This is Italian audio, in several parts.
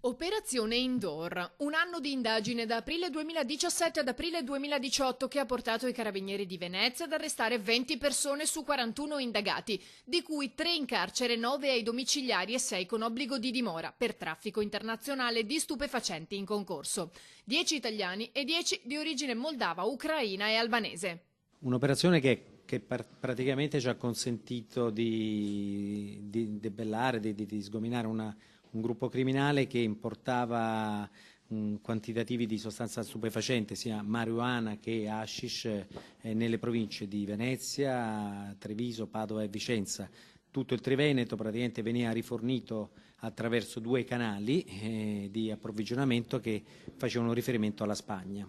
Operazione Indoor, un anno di indagine da aprile 2017 ad aprile 2018 che ha portato i carabinieri di Venezia ad arrestare 20 persone su 41 indagati, di cui 3 in carcere, 9 ai domiciliari e 6 con obbligo di dimora per traffico internazionale di stupefacenti in concorso. 10 italiani e 10 di origine moldava, ucraina e albanese. Un'operazione che praticamente ci ha consentito di debellare, di sgominare un gruppo criminale che importava quantitativi di sostanza stupefacente, sia marijuana che hashish, nelle province di Venezia, Treviso, Padova e Vicenza. Tutto il Triveneto praticamente veniva rifornito attraverso 2 canali di approvvigionamento che facevano riferimento alla Spagna.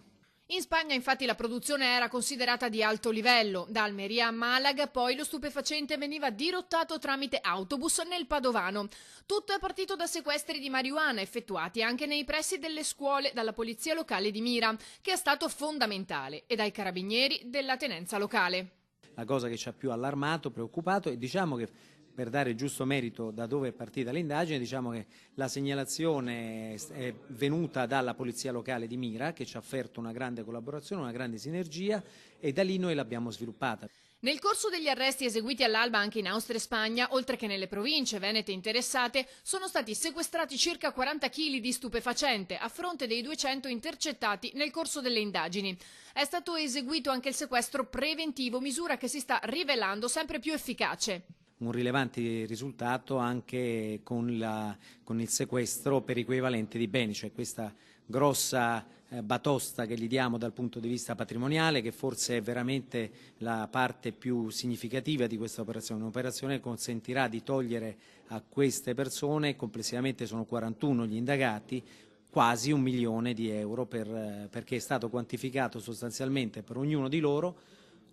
In Spagna infatti la produzione era considerata di alto livello. Da Almeria a Malaga poi lo stupefacente veniva dirottato tramite autobus nel Padovano. Tutto è partito da sequestri di marijuana effettuati anche nei pressi delle scuole dalla polizia locale di Mira, che è stato fondamentale, e dai carabinieri della tenenza locale. La cosa che ci ha più allarmato, preoccupato, e diciamo che per dare giusto merito da dove è partita l'indagine, diciamo che la segnalazione è venuta dalla polizia locale di Mira, che ci ha offerto una grande collaborazione, una grande sinergia, e da lì noi l'abbiamo sviluppata. Nel corso degli arresti eseguiti all'alba anche in Austria e Spagna, oltre che nelle province venete interessate, sono stati sequestrati circa 40 kg di stupefacente, a fronte dei 200 intercettati nel corso delle indagini. È stato eseguito anche il sequestro preventivo, misura che si sta rivelando sempre più efficace. Un rilevante risultato anche con il sequestro per equivalente di beni, cioè questa grossa batosta che gli diamo dal punto di vista patrimoniale, che forse è veramente la parte più significativa di questa operazione. Un'operazione che consentirà di togliere a queste persone, complessivamente sono 41 gli indagati, quasi 1 milione di euro, perché è stato quantificato sostanzialmente per ognuno di loro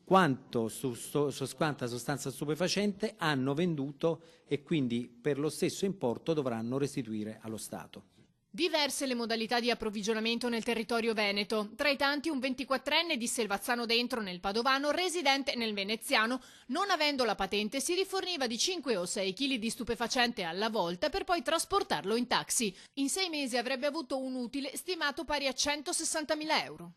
quanta sostanza stupefacente hanno venduto, e quindi per lo stesso importo dovranno restituire allo Stato. Diverse le modalità di approvvigionamento nel territorio veneto. Tra i tanti un 24enne di Selvazzano Dentro nel Padovano, residente nel Veneziano, non avendo la patente si riforniva di 5 o 6 kg di stupefacente alla volta per poi trasportarlo in taxi. In 6 mesi avrebbe avuto un utile stimato pari a 160.000 euro.